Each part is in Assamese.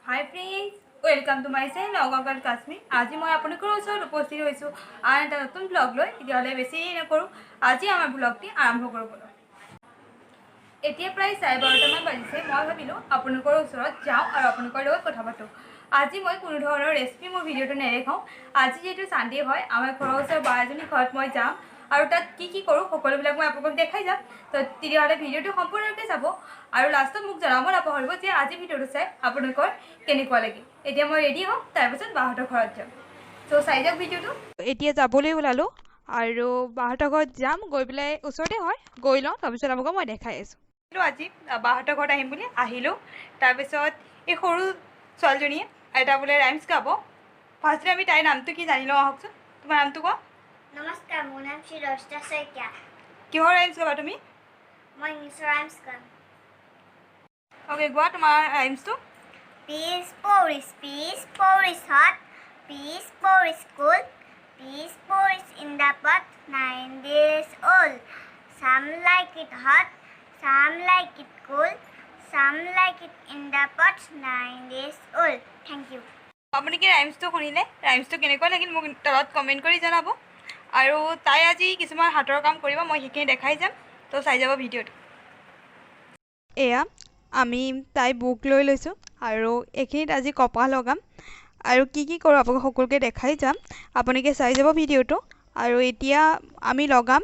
Hi friends, welcome to my channel Nagagal Kashmir. আজি মই আপোনালোকৰ ওচৰত উপস্থিত হৈছোঁ আৰু এটা নতুন ব্লগ লৈ। তেতিয়াহ'লে বেছি দেৰি নকৰোঁ, আজি আমাৰ ব্লগটি আৰম্ভ কৰোঁ। এতিয়া প্ৰায় 12:30মান বাজিছে। মই ভাবিলোঁ আপোনালোকৰ ওচৰত যাওঁ আৰু আপোনালোকৰ লগত কথা পাতোঁ। আজি মই কোনো ধৰণৰ ৰেচিপি মোৰ ভিডিঅ'টো নেদেখাওঁ। আজি যিহেতু ছানডে হয়, আমাৰ ঘৰৰ ওচৰৰ বা এজনীৰ ঘৰত মই যাম আৰু তাত কি কৰোঁ সকলোবিলাক মই আপোনালোকক দেখাই যাম। তো তেতিয়াহ'লে ভিডিঅ'টো সম্পূৰ্ণৰূপে চাব আৰু লাষ্টত মোক জনাব নাপাহৰিব যে আজি ভিডিঅ'টো চাই আপোনালোকৰ কেনেকুৱা লাগিল। এতিয়া মই ৰেডি হ'ম, তাৰপিছত বাহঁতৰ ঘৰত যাম। চ' চাই যাওক ভিডিঅ'টো। এতিয়া যাবলৈ ওলালোঁ আৰু বাহঁতৰ ঘৰত যাম। গৈ পেলাই ওচৰতে হয়, গৈ লওঁ, তাৰপিছত আপোনালোকক মই দেখাই আছোঁ। আজি বাহঁতৰ ঘৰত আহিম বুলি আহিলোঁ। তাৰপিছত এই সৰু ছোৱালীজনীয়ে এটা বোলে ৰাইমছ গাব। ফাৰ্ষ্টতে আমি তাইৰ নামটো কি জানি লওঁ আহকচোন। তোমাৰ নামটো কোৱা। নমস্কাৰ, মোৰ নাম শ্ৰী ৰচিতা শইকীয়া। কিহৰ ৰাইমছ গাবা তুমি? মই ইংলিছৰ ৰাইমছ গাম। অ'কে, গোৱা তোমাৰ ৰাইমছটো। Peace pour is hot. Peace pour is cool. Peace pour is in the pot, 9 days old. Some like it hot, some like it cool. Some like it in the pot, 9 days old. Thank you. আপুনি কি ৰাইমছটো শুনিলে? ৰাইমছটো কেনেকুৱা লাগিল মোক তলত কমেণ্ট কৰি জনাব। আৰু তাই আজি কিছুমান হাতৰ কাম কৰিব, মই সেইখিনি দেখাই যাম। তো চাই যাব ভিডিঅ'টো। এয়া আমি তাই বুক লৈ লৈছোঁ আৰু এইখিনিত আজি কপাহ লগাম আৰু কি কৰোঁ আপোনালোকক সকলোকে দেখাই যাম। আপোনালোকে চাই যাব ভিডিঅ'টো। আৰু এতিয়া আমি লগাম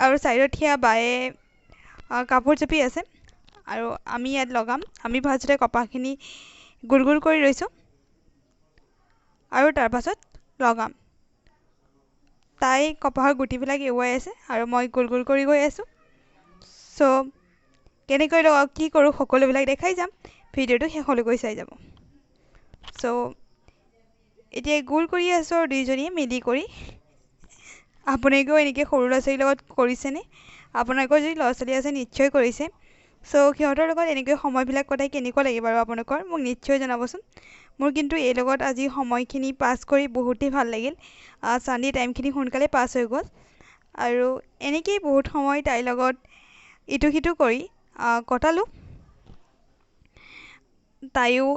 আৰু ছাইডত সেয়া বায়ে কাপোৰ জাপি আছে আৰু আমি ইয়াত লগাম। আমি ফাৰ্ষ্টতে কপাহখিনি গোল গোল কৰি লৈছোঁ আৰু তাৰপাছত লগাম। তাই কপাহৰ গুটিবিলাক এৰুৱাই আছে আৰু মই গোল গোল কৰি গৈ আছোঁ। চ' কেনেকৈ লগাওঁ কি কৰোঁ সকলোবিলাক দেখাই যাম। ভিডিঅ'টো শেষলৈকৈ চাই যাব। চ' এতিয়া গোল কৰি আছোঁ আৰু দুইজনীয়ে মিলি কৰি। আপোনালোকেও এনেকৈ সৰু ল'ৰা ছোৱালীৰ লগত কৰিছেনে? আপোনালোকৰ যদি ল'ৰা ছোৱালী আছে নিশ্চয় কৰিছে। চ' সিহঁতৰ লগত এনেকৈ সময়বিলাক কটাই কেনেকুৱা লাগে বাৰু আপোনালোকৰ মোক নিশ্চয় জনাবচোন। মোৰ কিন্তু এই লগত আজি সময়খিনি পাছ কৰি বহুতেই ভাল লাগিল। ছানডে টাইমখিনি সোনকালে পাছ হৈ গ'ল আৰু এনেকেই বহুত সময় তাইৰ লগত ইটো সিটো কৰি কটালোঁ। তাইও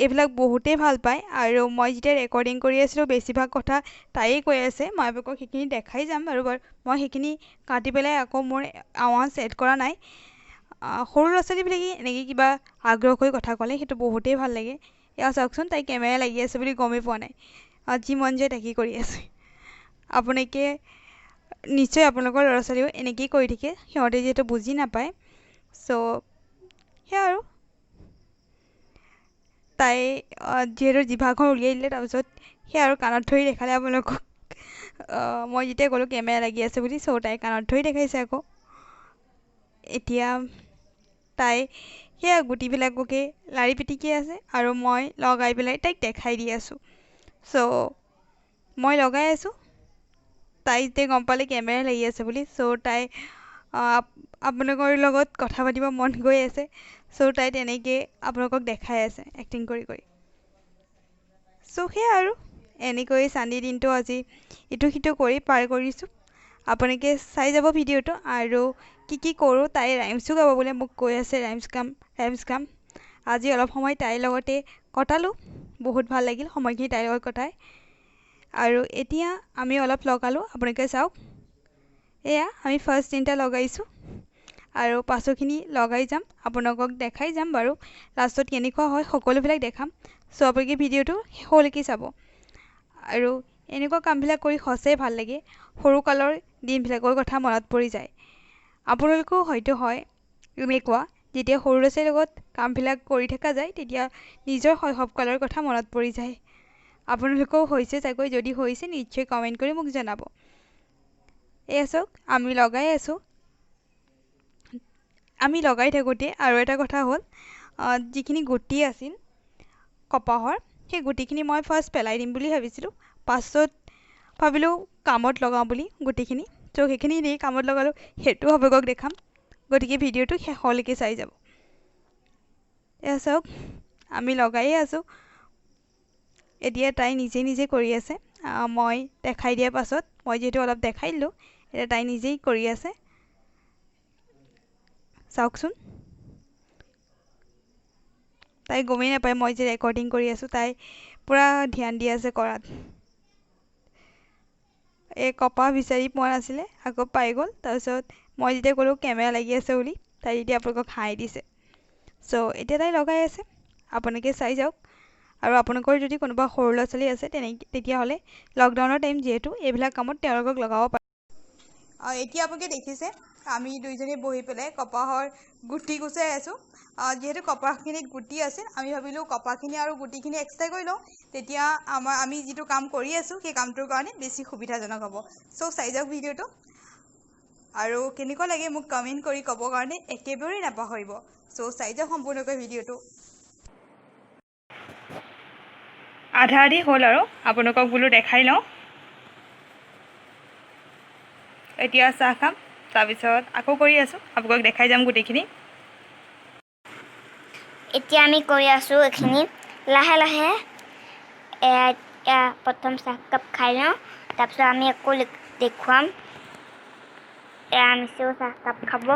এইবিলাক বহুতেই ভাল পায় আৰু মই যেতিয়া ৰেকৰ্ডিং কৰি আছিলোঁ বেছিভাগ কথা তাইয়ে কৈ আছে। মই আপোনালোকক সেইখিনি দেখাই যাম বাৰু মই সেইখিনি কাটি পেলাই আকৌ মোৰ আৱাজ এড কৰা নাই। সৰু ল'ৰা ছোৱালীবিলাকে এনেকৈ কিবা আগ্ৰহ কৰি কথা ক'লে সেইটো বহুতেই ভাল লাগে। এয়া চাওকচোন তাই কেমেৰা লাগি আছে বুলি গমেই পোৱা নাই। যি মন যায় তাকেই কৰি আছে। আপোনালোকে নিশ্চয় আপোনালোকৰ ল'ৰা ছোৱালীও এনেকেই কৰি থাকে, সিহঁতে যিহেতু বুজি নাপায়। চ' সেয়া আৰু তাই যিহেতু জিভাখন উলিয়াই দিলে তাৰপিছত সেয়া আৰু কাণত ধৰি দেখালে আপোনালোকক। মই যেতিয়া ক'লোঁ কেমেৰা লাগি আছে বুলি, চ' তাই কাণত ধৰি দেখাইছে আকৌ। এতিয়া তাই সেয়া গুটিবিলাককে লাৰি পিটিকি আছে আৰু মই লগাই পেলাই তাইক দেখাই দি আছোঁ। চ' মই লগাই আছোঁ, তাই যেতিয়া গম পালে কেমেৰা লাগি আছে বুলি, চ' তাই আপোনালোকৰ লগত কথা পাতিব মন গৈ আছে। চ' তাই তেনেকৈ আপোনালোকক দেখাই আছে এক্টিং কৰি। চ' সেয়া আৰু এনেকৈ ছানডে দিনটো আজি ইটো সিটো কৰি পাৰ কৰিছোঁ। আপোনালোকে চাই যাব ভিডিঅ'টো আৰু কি কৰোঁ। তাই ৰাইমছো গাব বোলে, মোক কৈ আছে ৰাইমছ গাম। আজি অলপ সময় তাইৰ লগতে কটালোঁ, বহুত ভাল লাগিল সময়খিনি তাইৰ লগত কটাই। আৰু এতিয়া আমি অলপ লগালোঁ, আপোনালোকে চাওক। এয়া আমি ফাৰ্ষ্ট তিনিটা লগাইছোঁ আৰু পাছৰখিনি লগাই যাম, আপোনালোকক দেখাই যাম বাৰু লাষ্টত কেনেকুৱা হয় সকলোবিলাক দেখাম। চ' আপোনালোকে ভিডিঅ'টো শেষলৈকে চাব। আৰু এনেকুৱা কামবিলাক কৰি সঁচাই ভাল লাগে। সৰুকালৰ দিনবিলাকৰ কথা মনত পৰি যায়। আপোনালোকেও হয়তো হয় এনেকুৱা, যেতিয়া সৰু ল'ৰা ছোৱালীৰ লগত কামবিলাক কৰি থকা যায় তেতিয়া নিজৰ শৈশৱকালৰ কথা মনত পৰি যায়। আপোনালোকেও হৈছে চাগৈ, যদি হৈছে নিশ্চয় কমেণ্ট কৰি মোক জনাব। এয়া চাওক আমি লগাই আছোঁ। আমি লগাই থাকোঁতে আৰু এটা কথা হ'ল, যিখিনি গুটি আছিল কপাহৰ সেই গুটিখিনি মই ফাৰ্ষ্ট পেলাই দিম বুলি ভাবিছিলোঁ। পাছত ভাবিলোঁ কামত লগাওঁ বুলি গুটিখিনি। চ' সেইখিনি দি কামত লগালোঁ, সেইটো আপোনালোকক দেখাম। গতিকে ভিডিঅ'টো শেষলৈকে চাই যাব। এয়া চাওক আমি লগায়ে আছোঁ। এতিয়া তাই নিজে কৰি আছে। মই দেখাই দিয়াৰ পাছত মই যিহেতু অলপ দেখাই দিলোঁ, এতিয়া তাই নিজেই কৰি আছে। চাওকচোন তাই গমেই নাপায় মই যে ৰেকৰ্ডিং কৰি আছোঁ। তাই পূৰা ধ্যান দি আছে কৰাত। এই কপাহ বিচাৰি পোৱা নাছিলে, আকৌ পাই গ'ল। তাৰপিছত মই যেতিয়া ক'লোঁ কেমেৰা লাগি আছে বুলি, তাই তেতিয়া আপোনালোকক হাঁহি দিছে। চ' এতিয়া তাই লগাই আছে, আপোনালোকে চাই যাওক। আৰু আপোনালোকৰ যদি কোনোবা সৰু ল'ৰা ছোৱালী আছে তেতিয়াহ'লে লকডাউনৰ টাইম যিহেতু এইবিলাক কামত তেওঁলোকক লগাব পাৰে। এতিয়া আপোনালোকে দেখিছে আমি দুইজনী বহি পেলাই কপাহৰ গুটি গুচাই আছোঁ। যিহেতু কপাহখিনিত গুটি আছিল, আমি ভাবিলোঁ কপাহখিনি আৰু গুটিখিনি এক্সট্ৰা কৰি লওঁ, তেতিয়া আমি যিটো কাম কৰি আছোঁ সেই কামটোৰ কাৰণে বেছি সুবিধাজনক হ'ব। চ' চাই যাওক ভিডিঅ'টো, আৰু কেনেকুৱা লাগে মোক কমেণ্ট কৰি ক'বৰ কাৰণে একেবাৰেই নাপাহৰিব। চ' চাই যাওক সম্পূৰ্ণকৈ ভিডিঅ'টো। আধা আধি হ'ল আৰু আপোনালোকক বোলো দেখাই লওঁ। এতিয়া চাহ খাম, তাৰপিছত আকৌ কৰি আছোঁ, আপোনালোকক দেখাই যাম গোটেইখিনি। এতিয়া আমি কৰি আছোঁ এইখিনি লাহে লাহে। প্ৰথম চাহকাপ খাই লওঁ, তাৰপিছত আমি আকৌ দেখুৱাম। মিছেও চাহকাপ খাব,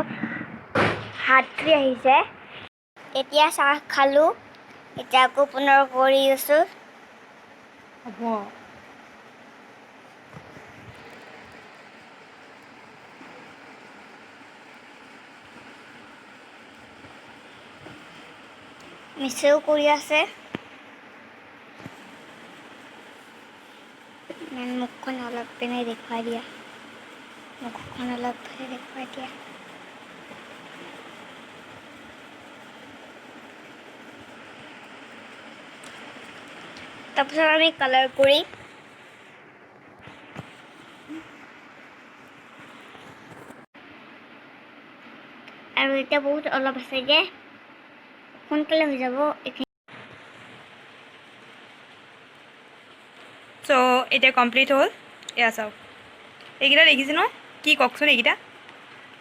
হাত ধুই আহিছে। এতিয়া চাহ খালোঁ, এতিয়া আকৌ পুনৰ কৰি আছোঁ। হ'ব মিছেও কৰি আছে। মুখখন অলপ পিনে দেখুৱাই দিয়া, মুখখন অলপ পিনে দেখুৱাই দিয়া। তাৰপিছত আমি কালাৰ কৰি আৰু এতিয়া বহুত অলপ আছে যে সোনকালে হৈ যাব এইখিনি। চ' এতিয়া কমপ্লিট হ'ল। এয়া চাওক, এইকেইটা দেখিছে নহয়, কি কওকচোন এইকেইটা?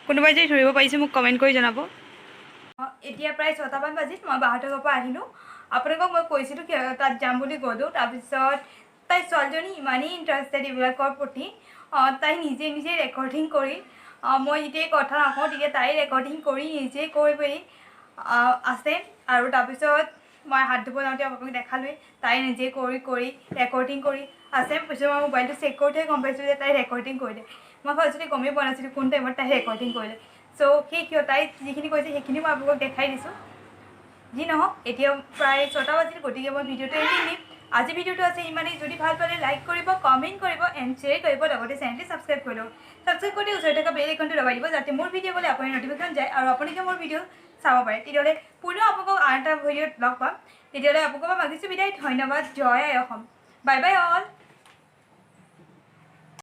কোনোবাই যদি ধৰিব পাৰিছে মোক কমেণ্ট কৰি জনাব। এতিয়া প্ৰায় 6টামান বাজিত মই বাহঁতৰ ঘৰৰ পৰা আহিলোঁ। আপোনালোকক মই কৈছিলোঁ তাত যাম বুলি গ'লোঁ। তাৰপিছত তাই ছোৱালীজনী ইমানেই ইণ্টাৰেষ্টেড এইবিলাকৰ প্ৰতি, তাই নিজে নিজে ৰেকৰ্ডিং কৰি, মই যেতিয়াই কথা নাকওঁ তেতিয়া তাই ৰেকৰ্ডিং কৰি নিজে কৈ পিনি আছে। আৰু তাৰপিছত মই হাত ধুব যাওঁতে আপোনালোকক দেখালোৱেই, তাই নিজে কৰি ৰেকৰ্ডিং কৰি আছে। পিছত মই মোবাইলটো চেক কৰোঁতেহে গম পাইছোঁ যে তাই ৰেকৰ্ডিং কৰিলে। মই ফাৰ্ষ্টতে গমেই পোৱা নাছিলোঁ কোন টাইমত তাই ৰেকৰ্ডিং কৰিলে। চ' তাই যিখিনি কৈছে সেইখিনি মই আপোনালোকক দেখাই দিছোঁ। যি নহওক, এতিয়া প্ৰায় 6টা বাজিল, গতিকে মই ভিডিঅ'টো এৰি দিম। আজি ভিডিঅ'টো আছে ইমানেই। যদি ভাল পালে লাইক কৰিব, কমেণ্ট কৰিব এণ্ড শ্বেয়াৰ কৰিব, লগতে চেনেলটো ছাবস্ক্ৰাইব কৰি ল'ব। ছাবস্ক্ৰাইব কৰি ওচৰতে থকা বেল আইকনটো দবাই দিব, যাতে মোৰ ভিডিঅ' গ'লে আপোনাৰ নটিফিকেশ্যন যায় আৰু আপোনালোকে মোৰ ভিডিঅ' চাব পাৰে। তেতিয়াহ'লে পুনৰ আপোনালোকক আন এটা ভিডিঅ'ত লগ পাম। তেতিয়াহ'লে আপোনালোকৰ পৰা মাগিছোঁ বিদায়। ধন্যবাদ। জয় আই অসম। Bye bye all.